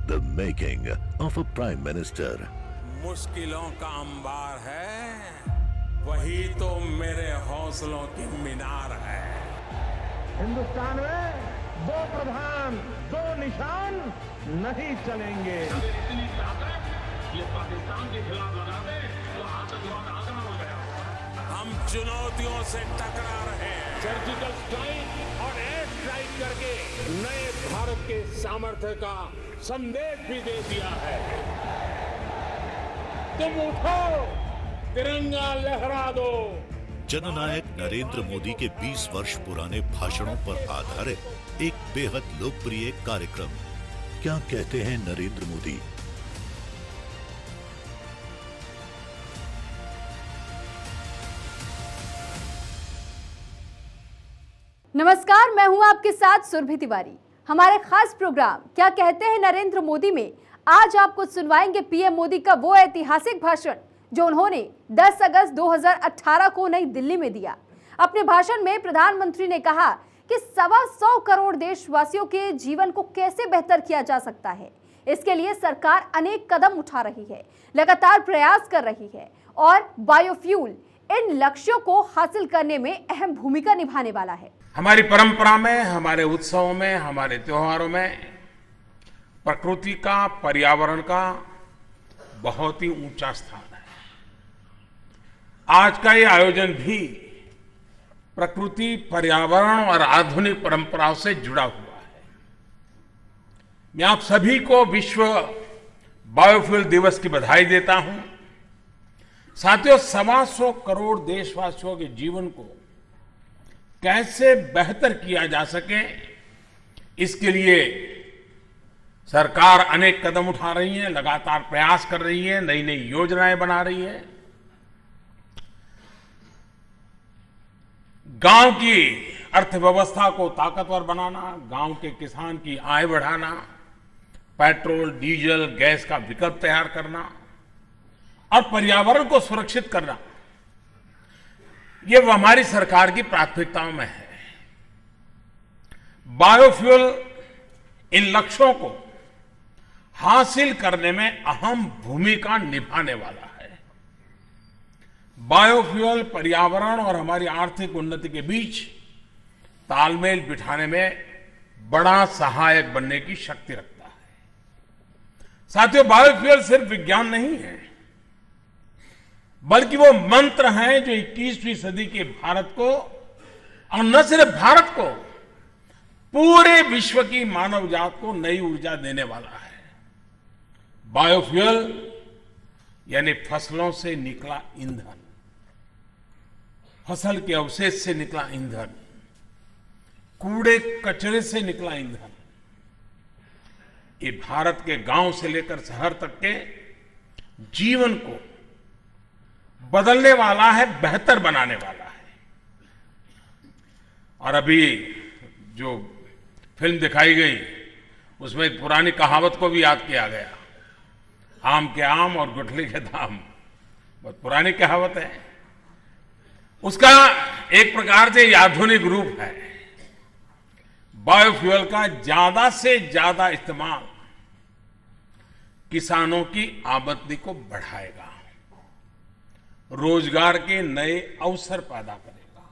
The making of a prime minister. मुश्किलों का अंबार है, वही तो मेरे हौसलों की मीनार है। हिंदुस्तान में दो प्रधान दो निशान नहीं चलेंगे। इतनी ताकत ये पाकिस्तान के खिलाफ लगा दे तो आतंकवाद आसान हो गया। हम चुनौतियों से टकरा रहे हैं। सर्जिकल स्ट्राइक और एयर स्ट्राइक करके नए भारत के सामर्थ्य का संदेश भी दे दिया है। तुम उठो, तिरंगा लहरा दो। जननायक नरेंद्र मोदी के 20 वर्ष पुराने भाषणों पर आधारित एक बेहद लोकप्रिय कार्यक्रम। क्या कहते हैं नरेंद्र मोदी? नमस्कार, मैं हूं आपके साथ सुरभि तिवारी। हमारे खास प्रोग्राम क्या कहते हैं नरेंद्र मोदी में आज आपको सुनवाएंगे पीएम मोदी का वो ऐतिहासिक भाषण जो उन्होंने 10 अगस्त 2018 को नई दिल्ली में दिया। अपने भाषण में प्रधानमंत्री ने कहा कि 125 करोड़ देशवासियों के जीवन को कैसे बेहतर किया जा सकता है। इसके लिए सरकार अनेक कदम उठा रही है, लगातार प्रयास कर रही है और बायोफ्यूल इन लक्ष्यों को हासिल करने में अहम भूमिका निभाने वाला है। हमारी परंपरा में, हमारे उत्सवों में, हमारे त्योहारों में प्रकृति का, पर्यावरण का बहुत ही ऊंचा स्थान है। आज का ये आयोजन भी प्रकृति, पर्यावरण और आधुनिक परंपराओं से जुड़ा हुआ है। मैं आप सभी को विश्व बायोफ्यूल दिवस की बधाई देता हूं। साथियों, 125 करोड़ देशवासियों के जीवन को कैसे बेहतर किया जा सके, इसके लिए सरकार अनेक कदम उठा रही है, लगातार प्रयास कर रही है, नई नई योजनाएं बना रही है। गांव की अर्थव्यवस्था को ताकतवर बनाना, गांव के किसान की आय बढ़ाना, पेट्रोल, डीजल, गैस का विकल्प तैयार करना और पर्यावरण को सुरक्षित करना, ये वो हमारी सरकार की प्राथमिकताओं में है। बायोफ्यूल इन लक्ष्यों को हासिल करने में अहम भूमिका निभाने वाला है। बायोफ्यूल पर्यावरण और हमारी आर्थिक उन्नति के बीच तालमेल बिठाने में बड़ा सहायक बनने की शक्ति रखता है। साथियों, बायोफ्यूल सिर्फ विज्ञान नहीं है, बल्कि वो मंत्र हैं जो 21वीं सदी के भारत को, और न सिर्फ भारत को, पूरे विश्व की मानव जात को नई ऊर्जा देने वाला है। बायोफ्यूल यानी फसलों से निकला ईंधन, फसल के अवशेष से निकला ईंधन, कूड़े कचरे से निकला ईंधन, ये भारत के गांव से लेकर शहर तक के जीवन को बदलने वाला है, बेहतर बनाने वाला है। और अभी जो फिल्म दिखाई गई उसमें एक पुरानी कहावत को भी याद किया गया, आम के आम और गुठली के दाम। बहुत पुरानी कहावत है, उसका एक प्रकार से आधुनिक रूप है। बायोफ्यूल का ज्यादा से ज्यादा इस्तेमाल किसानों की आमदनी को बढ़ाएगा, रोजगार के नए अवसर पैदा करेगा,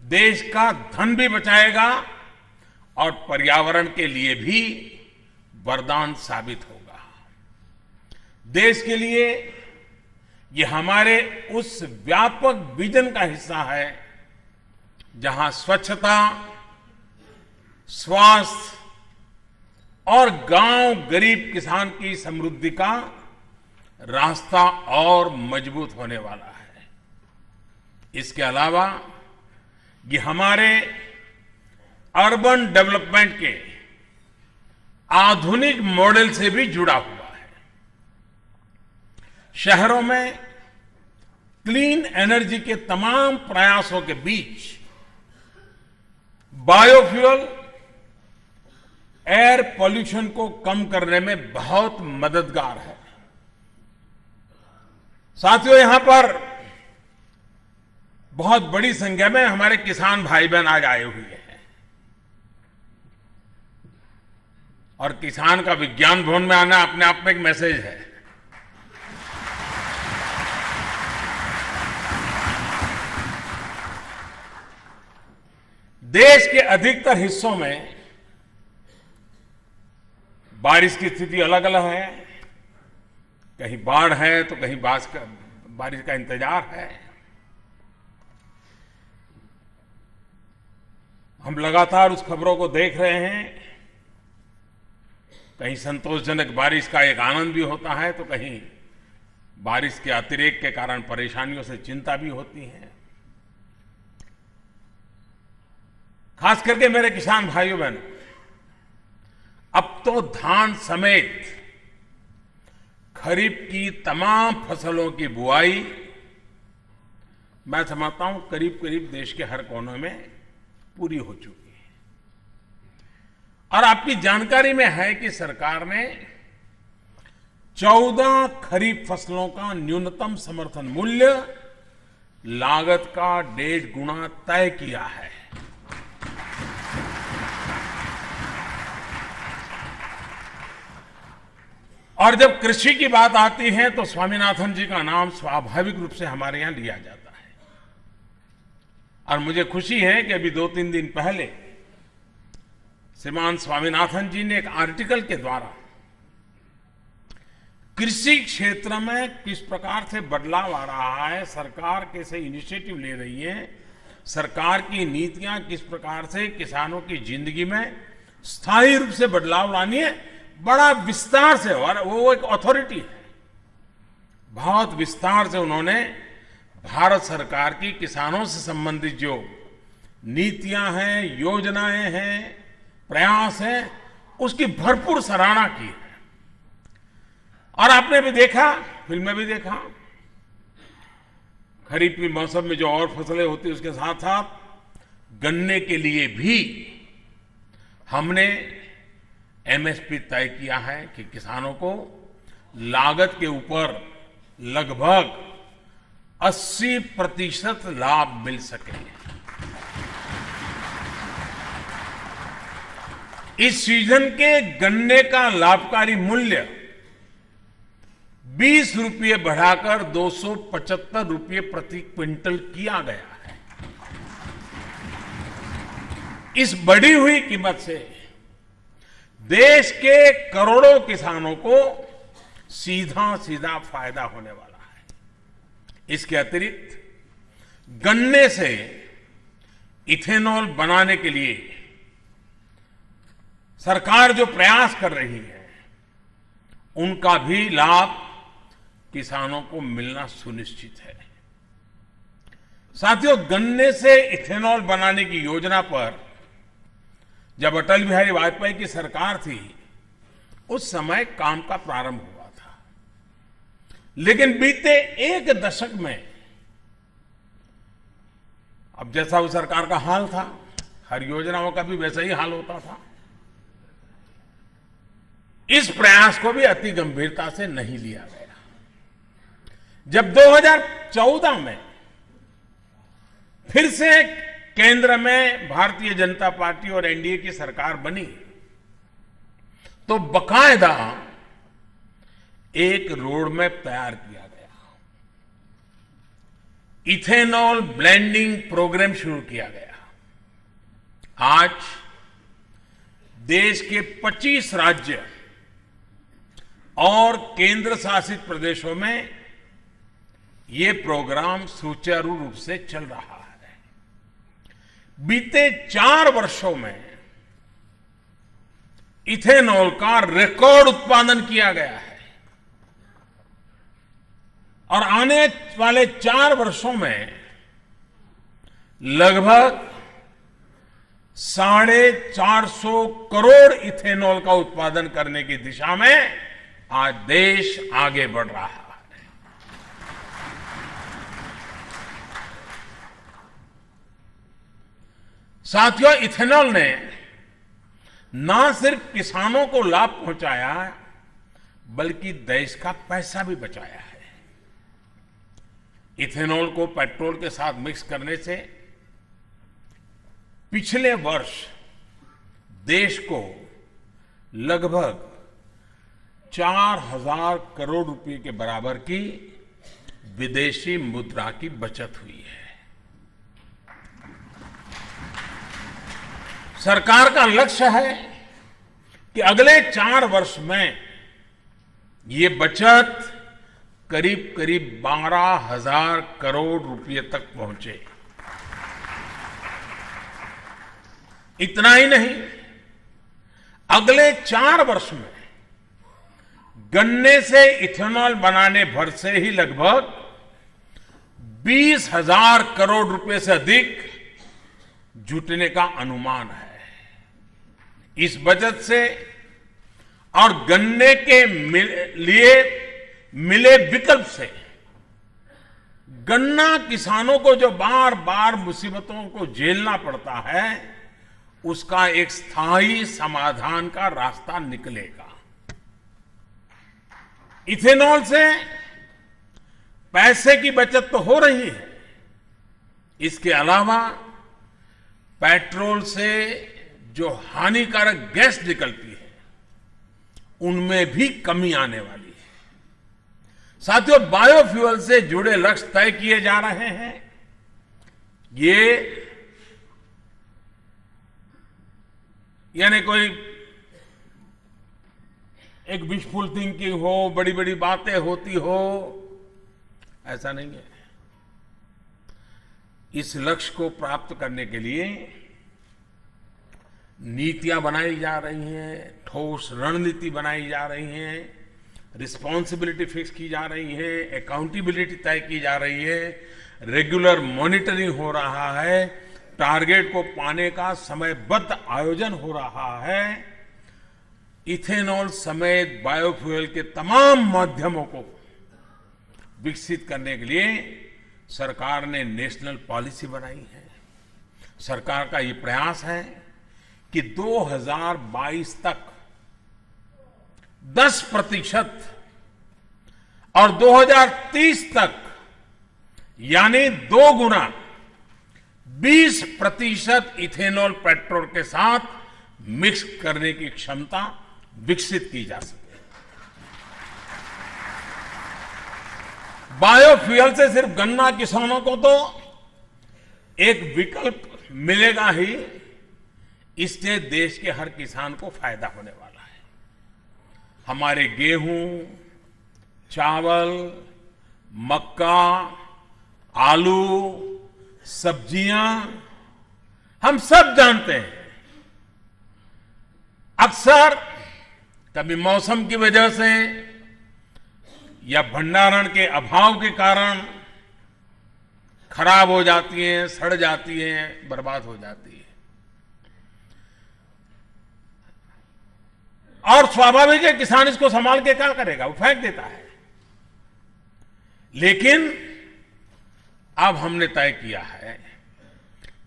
देश का धन भी बचाएगा और पर्यावरण के लिए भी वरदान साबित होगा। देश के लिए ये हमारे उस व्यापक विजन का हिस्सा है जहां स्वच्छता, स्वास्थ्य और गांव गरीब किसान की समृद्धि का रास्ता और मजबूत होने वाला है। इसके अलावा ये हमारे अर्बन डेवलपमेंट के आधुनिक मॉडल से भी जुड़ा हुआ है। शहरों में क्लीन एनर्जी के तमाम प्रयासों के बीच बायोफ्यूल एयर पॉल्यूशन को कम करने में बहुत मददगार है। साथियों, यहां पर बहुत बड़ी संख्या में हमारे किसान भाई बहन आज आए हुए हैं। और किसान का विज्ञान भवन में आना अपने आप में एक मैसेज है। देश के अधिकतर हिस्सों में बारिश की स्थिति अलग अलग है। कहीं बाढ़ है तो कहीं बारिश का इंतजार है। हम लगातार उस खबरों को देख रहे हैं। कहीं संतोषजनक बारिश का एक आनंद भी होता है तो कहीं बारिश के अतिरेक के कारण परेशानियों से चिंता भी होती है। खास करके मेरे किसान भाइयों बहनों, अब तो धान समेत खरीफ की तमाम फसलों की बुआई मैं समझता हूं करीब करीब देश के हर कोने में पूरी हो चुकी है। और आपकी जानकारी में है कि सरकार ने 14 खरीफ फसलों का न्यूनतम समर्थन मूल्य लागत का 1.5 गुना तय किया है। और जब कृषि की बात आती है तो स्वामीनाथन जी का नाम स्वाभाविक रूप से हमारे यहां लिया जाता है। और मुझे खुशी है कि अभी 2-3 दिन पहले श्रीमान स्वामीनाथन जी ने एक आर्टिकल के द्वारा कृषि क्षेत्र में किस प्रकार से बदलाव आ रहा है, सरकार कैसे इनिशिएटिव ले रही है, सरकार की नीतियां किस प्रकार से किसानों की जिंदगी में स्थायी रूप से बदलाव लानी है, बड़ा विस्तार से। और वो एक अथॉरिटी है, बहुत विस्तार से उन्होंने भारत सरकार की किसानों से संबंधित जो नीतियां हैं, योजनाएं हैं, प्रयास हैं, उसकी भरपूर सराहना की है। और आपने भी देखा, फिल्म में भी देखा, खरीफ के मौसम में जो और फसलें होती है उसके साथ साथ गन्ने के लिए भी हमने एमएसपी तय किया है कि किसानों को लागत के ऊपर लगभग 80% लाभ मिल सके। इस सीजन के गन्ने का लाभकारी मूल्य 20 रुपये बढ़ाकर 275 रुपये प्रति क्विंटल किया गया है। इस बढ़ी हुई कीमत से देश के करोड़ों किसानों को सीधा सीधा फायदा होने वाला है। इसके अतिरिक्त गन्ने से इथेनॉल बनाने के लिए सरकार जो प्रयास कर रही है उनका भी लाभ किसानों को मिलना सुनिश्चित है। साथियों, गन्ने से इथेनॉल बनाने की योजना पर जब अटल बिहारी वाजपेयी की सरकार थी उस समय काम का प्रारंभ हुआ था। लेकिन बीते एक दशक में, अब जैसा उस सरकार का हाल था, हर योजनाओं का भी वैसा ही हाल होता था, इस प्रयास को भी अति गंभीरता से नहीं लिया गया। जब 2014 में फिर से केंद्र में भारतीय जनता पार्टी और एनडीए की सरकार बनी तो बकायदा एक रोड मैप तैयार किया गया, इथेनॉल ब्लेंडिंग प्रोग्राम शुरू किया गया। आज देश के 25 राज्य और केंद्र शासित प्रदेशों में ये प्रोग्राम सुचारू रूप से चल रहा है। बीते 4 वर्षों में इथेनॉल का रिकॉर्ड उत्पादन किया गया है और आने वाले 4 वर्षों में लगभग 450 करोड़ इथेनॉल का उत्पादन करने की दिशा में आज देश आगे बढ़ रहा है। साथियों, इथेनॉल ने न सिर्फ किसानों को लाभ पहुंचाया बल्कि देश का पैसा भी बचाया है। इथेनॉल को पेट्रोल के साथ मिक्स करने से पिछले वर्ष देश को लगभग 4,000 करोड़ रुपए के बराबर की विदेशी मुद्रा की बचत हुई है। सरकार का लक्ष्य है कि अगले 4 वर्ष में ये बचत करीब करीब 12,000 करोड़ रुपए तक पहुंचे। इतना ही नहीं, अगले 4 वर्ष में गन्ने से इथेनॉल बनाने भर से ही लगभग 20,000 करोड़ रुपए से अधिक जुटने का अनुमान है। इस बचत से और गन्ने के लिए मिले विकल्प से गन्ना किसानों को जो बार बार मुसीबतों को झेलना पड़ता है, उसका एक स्थायी समाधान का रास्ता निकलेगा। इथेनॉल से पैसे की बचत तो हो रही है, इसके अलावा पेट्रोल से जो हानिकारक गैस निकलती है, उनमें भी कमी आने वाली है। साथियों, बायोफ्यूल से जुड़े लक्ष्य तय किए जा रहे हैं। ये यानी कोई एक विशफुल थिंकिंग हो, बड़ी बड़ी बातें होती हो, ऐसा नहीं है। इस लक्ष्य को प्राप्त करने के लिए नीतियां बनाई जा रही हैं, ठोस रणनीति बनाई जा रही हैं, रिस्पॉन्सिबिलिटी फिक्स की जा रही है, अकाउंटेबिलिटी तय की जा रही है, रेगुलर मॉनिटरिंग हो रहा है, टारगेट को पाने का समयबद्ध आयोजन हो रहा है। इथेनॉल समेत बायोफ्यूल के तमाम माध्यमों को विकसित करने के लिए सरकार ने नेशनल पॉलिसी बनाई है। सरकार का ये प्रयास है कि 2022 तक 10% और 2030 तक यानी 2 गुना 20% इथेनॉल पेट्रोल के साथ मिक्स करने की क्षमता विकसित की जा सके। बायोफ्यूल से सिर्फ गन्ना किसानों को तो एक विकल्प मिलेगा ही, इससे देश के हर किसान को फायदा होने वाला है। हमारे गेहूं, चावल, मक्का, आलू, सब्जियां, हम सब जानते हैं अक्सर कभी मौसम की वजह से या भंडारण के अभाव के कारण खराब हो जाती हैं, सड़ जाती हैं, बर्बाद हो जाती है। और स्वाभाविक है किसान इसको संभाल के क्या करेगा, वो फेंक देता है। लेकिन अब हमने तय किया है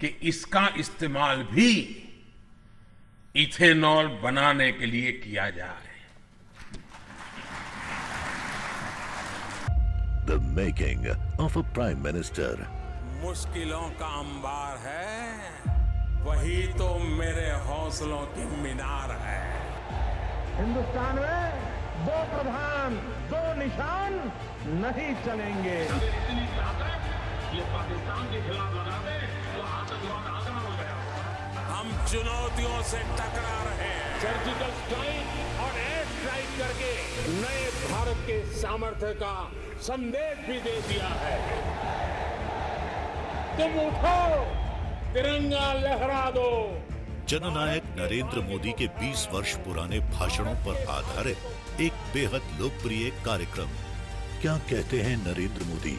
कि इसका इस्तेमाल भी इथेनॉल बनाने के लिए किया जाए। The making of a prime minister. मुश्किलों का अंबार है, वही तो मेरे हौसलों की मीनार है। हिंदुस्तान में 2 प्रधान 2 निशान नहीं चलेंगे। इतनी ताकत ये पाकिस्तान के खिलाफ लगा दे तो आतंकवाद आसान हो गया। हम चुनौतियों से टकरा रहे हैं। सर्जिकल स्ट्राइक और एयर स्ट्राइक करके नए भारत के सामर्थ्य का संदेश भी दे दिया है। तुम उठो, तिरंगा लहरा दो। जननायक नरेंद्र मोदी के 20 वर्ष पुराने भाषणों पर आधारित एक बेहद लोकप्रिय कार्यक्रम क्या कहते हैं नरेंद्र मोदी